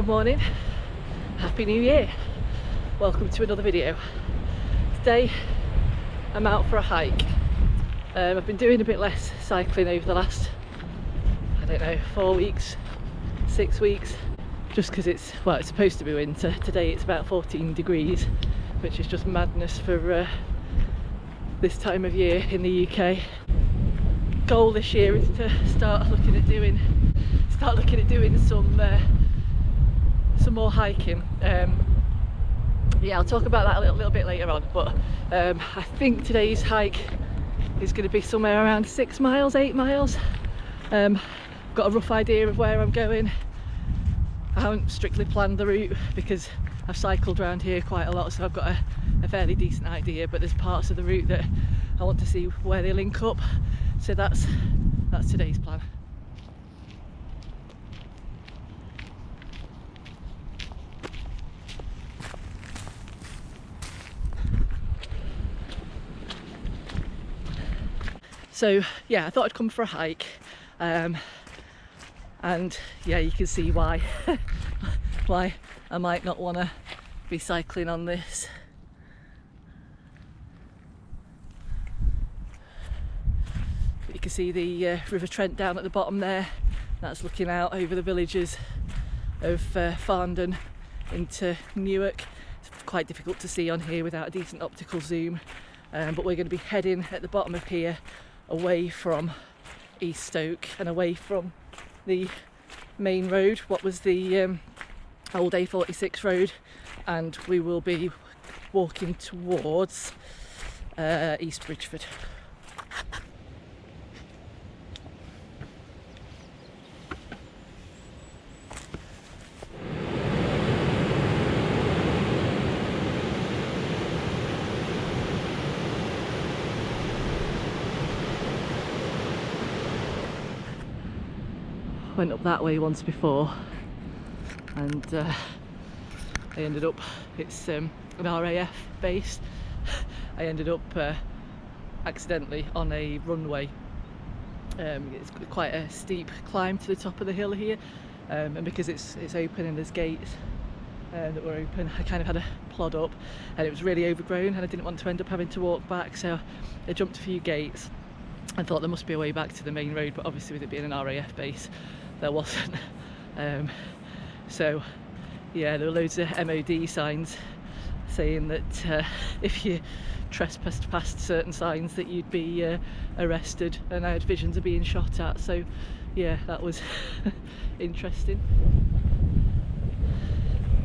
morning, happy new year, welcome to another video. Today I'm out for a hike. I've been doing a bit less cycling over the last, I don't know, 4 weeks, 6 weeks, just because it's supposed to be winter. Today it's about 14 degrees, which is just madness for this time of year in the UK. Goal this year is to start looking at doing some more hiking. Yeah, I'll talk about that a little bit later on, but I think today's hike is going to be somewhere around 6 miles, 8 miles. Got a rough idea of where I'm going. I haven't strictly planned the route because I've cycled around here quite a lot, so I've got a fairly decent idea, but there's parts of the route that I want to see where they link up, so that's today's plan. So yeah, I thought I'd come for a hike, and yeah, you can see why why I might not want to be cycling on this. But you can see the River Trent down at the bottom there. That's looking out over the villages of Farndon into Newark. It's quite difficult to see on here without a decent optical zoom, but we're going to be heading at the bottom of here, away from East Stoke and away from the main road, what was the old A46 road, and we will be walking towards East Bridgeford. Went up that way once before, and I ended up, it's an RAF base. I ended up accidentally on a runway. It's quite a steep climb to the top of the hill here, and because it's open and there's gates that were open, I kind of had to plod up, and it was really overgrown and I didn't want to end up having to walk back, so I jumped a few gates and thought there must be a way back to the main road, but obviously with it being an RAF base there wasn't. So yeah, there were loads of MOD signs saying that if you trespassed past certain signs that you'd be arrested, and I had visions of being shot at, so yeah, that was interesting.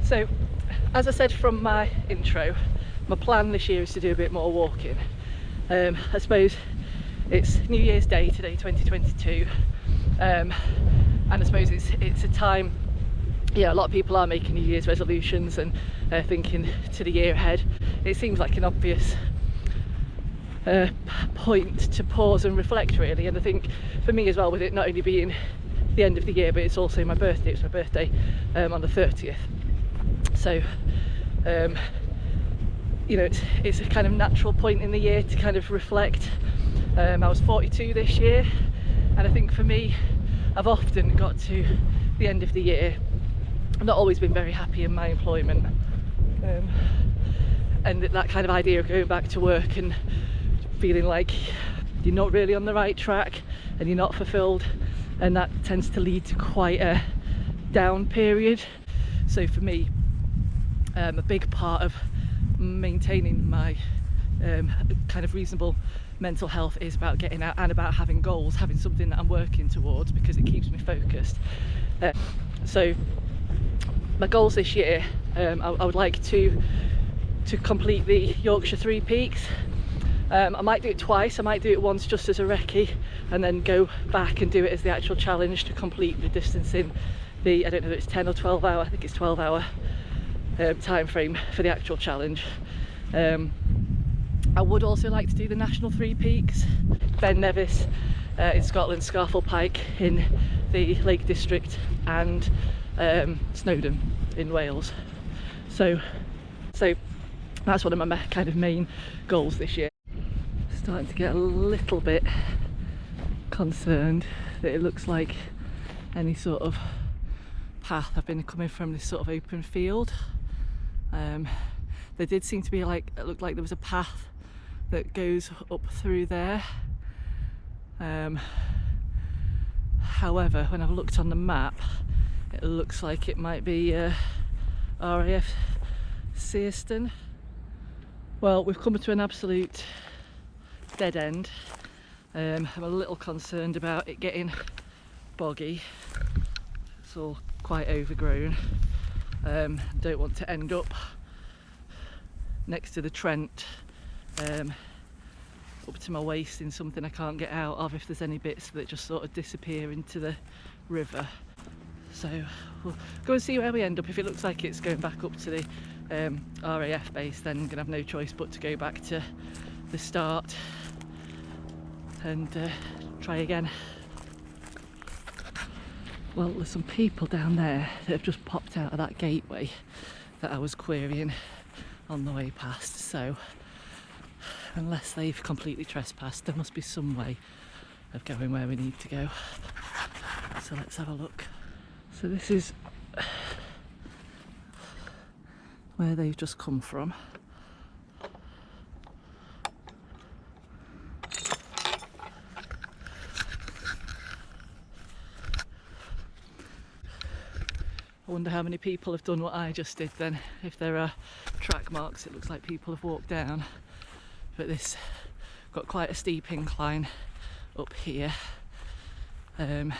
So as I said from my intro, my plan this year is to do a bit more walking. I suppose it's New Year's Day today, 2022, and I suppose it's a time, yeah, a lot of people are making New Year's resolutions and thinking to the year ahead. It seems like an obvious point to pause and reflect, really, and I think for me as well, with it not only being the end of the year, but it's also my birthday. It's my birthday on the 30th, so you know, it's a kind of natural point in the year to kind of reflect. I was 42 this year, and I think for me, I've often got to the end of the year, I've not always been very happy in my employment, and that kind of idea of going back to work and feeling like you're not really on the right track and you're not fulfilled, and that tends to lead to quite a down period. So for me, a big part of maintaining my kind of reasonable mental health is about getting out and about having goals, having something that I'm working towards, because it keeps me focused. So my goals this year, I would like to complete the Yorkshire 3 Peaks. I might do it twice. I might do it once just as a recce and then go back and do it as the actual challenge to complete the distance in the, I don't know if it's 10 or 12 hour, I think it's 12 hour time frame for the actual challenge. I would also like to do the National 3 Peaks, Ben Nevis in Scotland, Scafell Pike in the Lake District, and Snowdon in Wales. So that's one of my kind of main goals this year. Starting to get a little bit concerned that it looks like any sort of path. I've been coming from this sort of open field. There did seem to be it looked like there was a path that goes up through there. However, when I've looked on the map, it looks like it might be RAF Searston. Well, we've come to an absolute dead end. I'm a little concerned about it getting boggy. It's all quite overgrown. Don't want to end up next to the Trent, up to my waist in something I can't get out of if there's any bits that just sort of disappear into the river. So we'll go and see where we end up. If it looks like it's going back up to the RAF base, then I'm going to have no choice but to go back to the start and try again. Well, there's some people down there that have just popped out of that gateway that I was querying on the way past, so unless they've completely trespassed, there must be some way of going where we need to go. So let's have a look. So this is where they've just come from. I wonder how many people have done what I just did then. If there are track marks, it looks like people have walked down. But this got quite a steep incline up here. And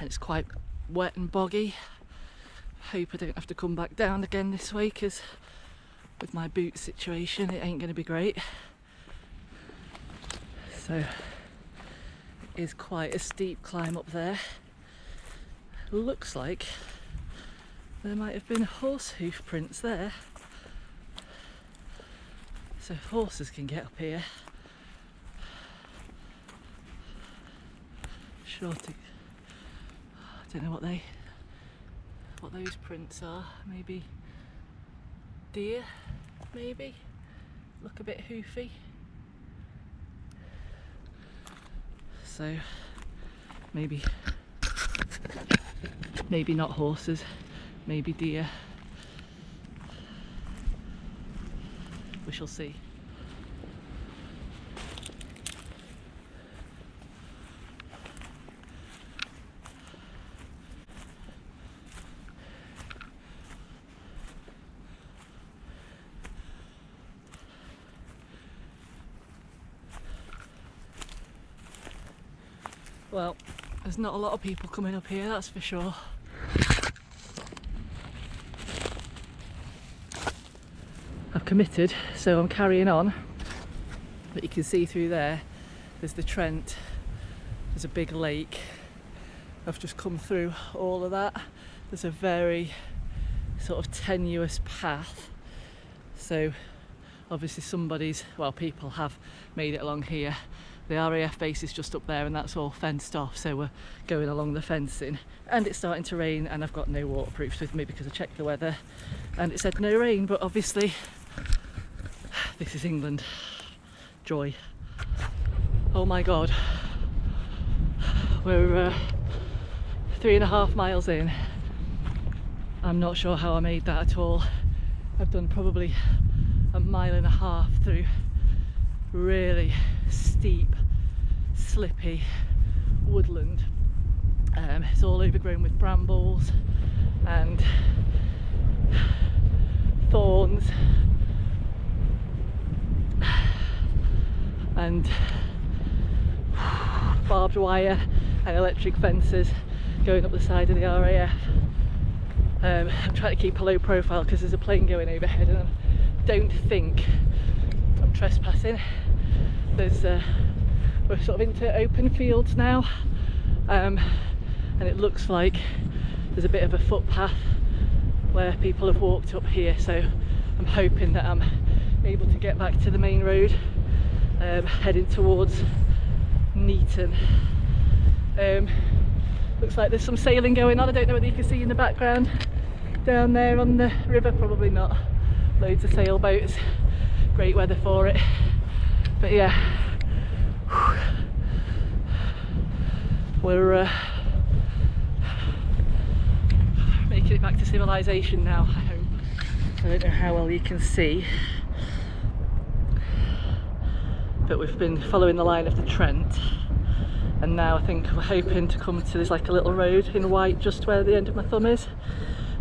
it's quite wet and boggy. Hope I don't have to come back down again this way, because with my boot situation it ain't going to be great. So it is quite a steep climb up there. Looks like there might have been horse hoof prints there, so horses can get up here. Sure to, I don't know what those prints are. Maybe deer, maybe. Look a bit hoofy. So maybe not horses, maybe deer. We shall see. Well, there's not a lot of people coming up here, that's for sure. I've committed, so I'm carrying on. But you can see through there, there's the Trent, there's a big lake. I've just come through all of that. There's a very sort of tenuous path. So obviously people have made it along here. The RAF base is just up there and that's all fenced off, so we're going along the fencing. And it's starting to rain and I've got no waterproofs with me because I checked the weather and it said no rain, but obviously this is England. Joy. Oh my god. We're 3.5 miles in. I'm not sure how I made that at all. I've done probably 1.5 miles through really steep, slippy woodland. It's all overgrown with brambles and thorns and barbed wire and electric fences going up the side of the RAF. I'm trying to keep a low profile because there's a plane going overhead and I don't think I'm trespassing. We're sort of into open fields now, and it looks like there's a bit of a footpath where people have walked up here, so I'm hoping that I'm able to get back to the main road, heading towards Neaton. Looks like there's some sailing going on. I don't know whether you can see in the background down there on the river, probably not. Loads of sailboats, great weather for it. But yeah, making it back to civilization now, I hope. I don't know how well you can see, but we've been following the line of the Trent, and now I think we're hoping to come to, there's like a little road in white just where the end of my thumb is,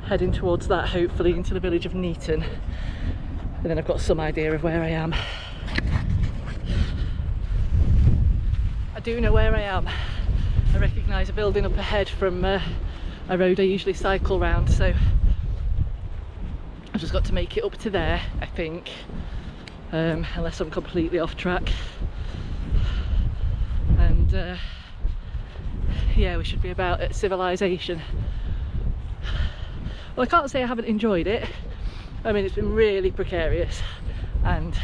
heading towards that, hopefully into the village of Neaton, and then I've got some idea of where I am. I do know where I am. I recognise a building up ahead from a road I usually cycle round, so I've just got to make it up to there, I think, unless I'm completely off track. And yeah, we should be about at civilization. Well, I can't say I haven't enjoyed it. I mean, it's been really precarious, and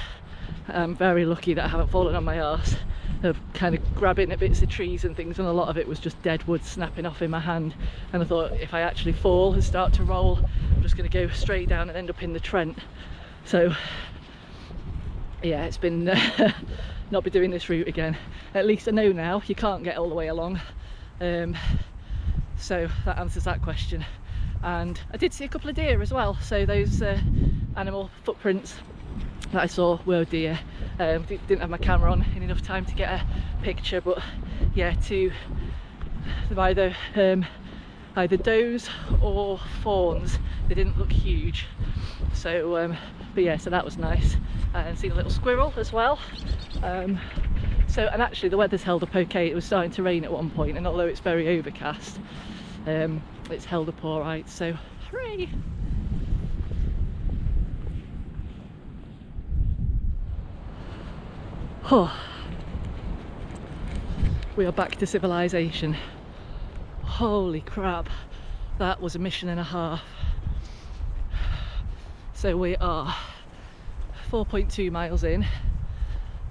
I'm very lucky that I haven't fallen on my arse of kind of grabbing at bits of trees and things, and a lot of it was just dead wood snapping off in my hand, and I thought if I actually fall and start to roll, I'm just going to go straight down and end up in the Trent. So yeah, it's been not be doing this route again. At least I know now you can't get all the way along, so that answers that question. And I did see a couple of deer as well, so those animal footprints that I saw were deer. Didn't have my camera on in enough time to get a picture, but yeah, either does or fawns. They didn't look huge, so but yeah, so that was nice. And seen a little squirrel as well. And actually the weather's held up okay. It was starting to rain at one point, and although it's very overcast, it's held up all right, so hooray! Oh, we are back to civilization. Holy crap, that was a mission and a half. So we are 4.2 miles in.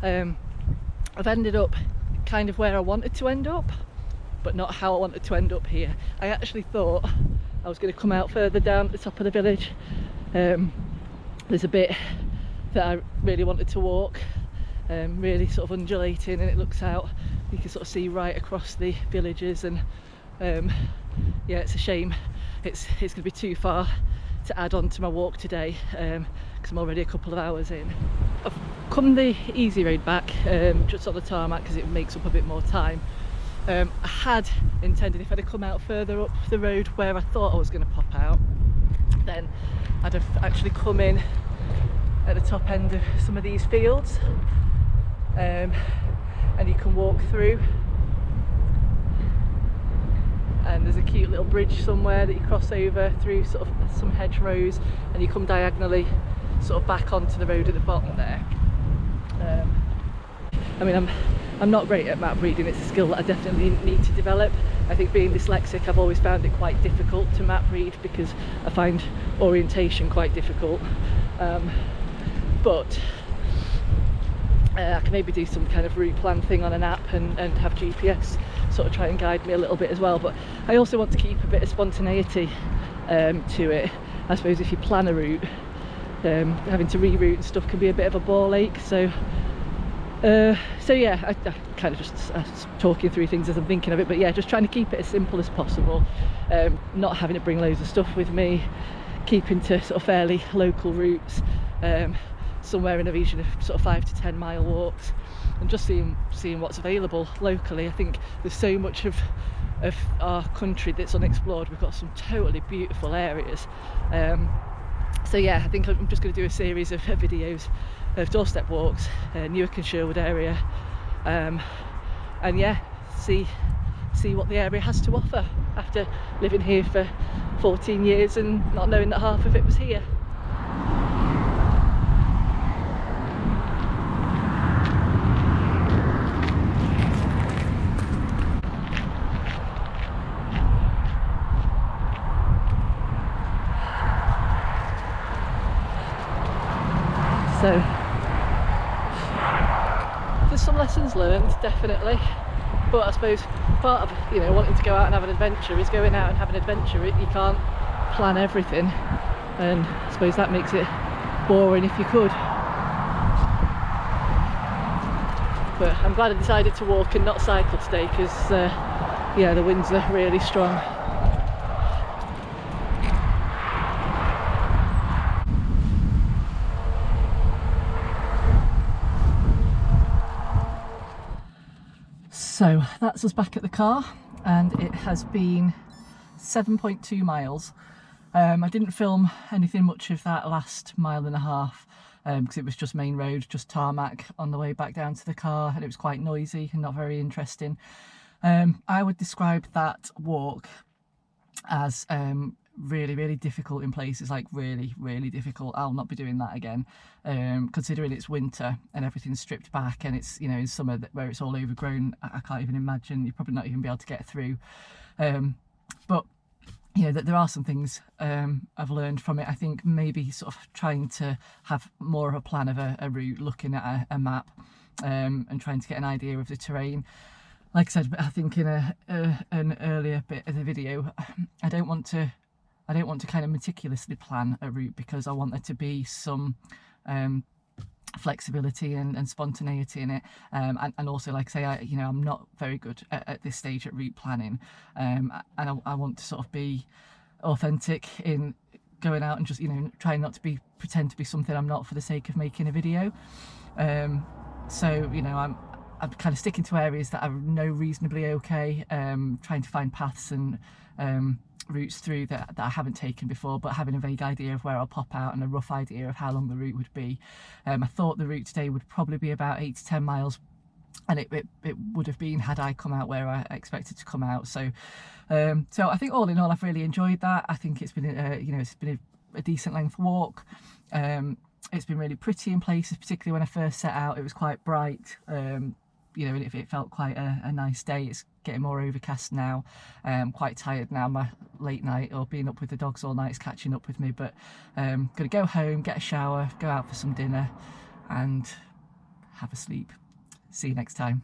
I've ended up kind of where I wanted to end up, but not how I wanted to end up here. I actually thought I was going to come out further down at the top of the village. There's a bit that I really wanted to walk, really sort of undulating, and it looks out, you can sort of see right across the villages, and yeah, it's a shame it's going to be too far to add on to my walk today, because I'm already a couple of hours in. I've come the easy road back, just on the tarmac, because it makes up a bit more time. I had intended, if I'd have come out further up the road where I thought I was going to pop out, then I'd have actually come in at the top end of some of these fields, and you can walk through, and there's a cute little bridge somewhere that you cross over through sort of some hedgerows, and you come diagonally sort of back onto the road at the bottom there. I mean, I'm not great at map reading. It's a skill that I definitely need to develop. I think being dyslexic, I've always found it quite difficult to map read, because I find orientation quite difficult. But I can maybe do some kind of route plan thing on an app, and have GPS sort of try and guide me a little bit as well. But I also want to keep a bit of spontaneity to it. I suppose if you plan a route, having to reroute and stuff can be a bit of a ball ache. So yeah, I kind of just talking through things as I'm thinking of it, but yeah, just trying to keep it as simple as possible, not having to bring loads of stuff with me, keeping to sort of fairly local routes, somewhere in a region of sort of 5 to 10 mile walks, and just seeing what's available locally. I think there's so much of our country that's unexplored. We've got some totally beautiful areas. So yeah, I think I'm just going to do a series of videos of doorstep walks, Newark and Sherwood area, and yeah, see what the area has to offer after living here for 14 years and not knowing that half of it was here. So there's some lessons learned, definitely, but I suppose part of, you know, wanting to go out and have an adventure is going out and have an adventure. You can't plan everything, and I suppose that makes it boring if you could. But I'm glad I decided to walk and not cycle today, because yeah, the winds are really strong. So that's us back at the car, and it has been 7.2 miles. I didn't film anything much of that last mile and a half because it was just main road, just tarmac on the way back down to the car, and it was quite noisy and not very interesting. I would describe that walk as really difficult in places, like really difficult. I'll not be doing that again, considering it's winter and everything's stripped back, and it's, you know, in summer where it's all overgrown. I can't even imagine, you're probably not even be able to get through. But you know, that there are some things I've learned from it. I think maybe sort of trying to have more of a plan of a route, looking at a map, and trying to get an idea of the terrain. Like I said, I think in an earlier bit of the video, I don't want to kind of meticulously plan a route, because I want there to be some flexibility and spontaneity in it, and also, like I say, I'm not very good at this stage at route planning, and I want to sort of be authentic in going out and just, trying not to pretend to be something I'm not for the sake of making a video. So I'm kind of sticking to areas that I know reasonably okay, trying to find paths and routes through that I haven't taken before, but having a vague idea of where I'll pop out and a rough idea of how long the route would be. I thought the route today would probably be about 8 to 10 miles, and it would have been had I come out where I expected to come out. So I think all in all, I've really enjoyed that. I think it's been it's been a decent length walk. It's been really pretty in places, particularly when I first set out. It was quite bright, and it felt quite a nice day. It's getting more overcast now. I'm quite tired now. My late night, or being up with the dogs all night, is catching up with me. But I'm going to go home, get a shower, go out for some dinner, and have a sleep. See you next time.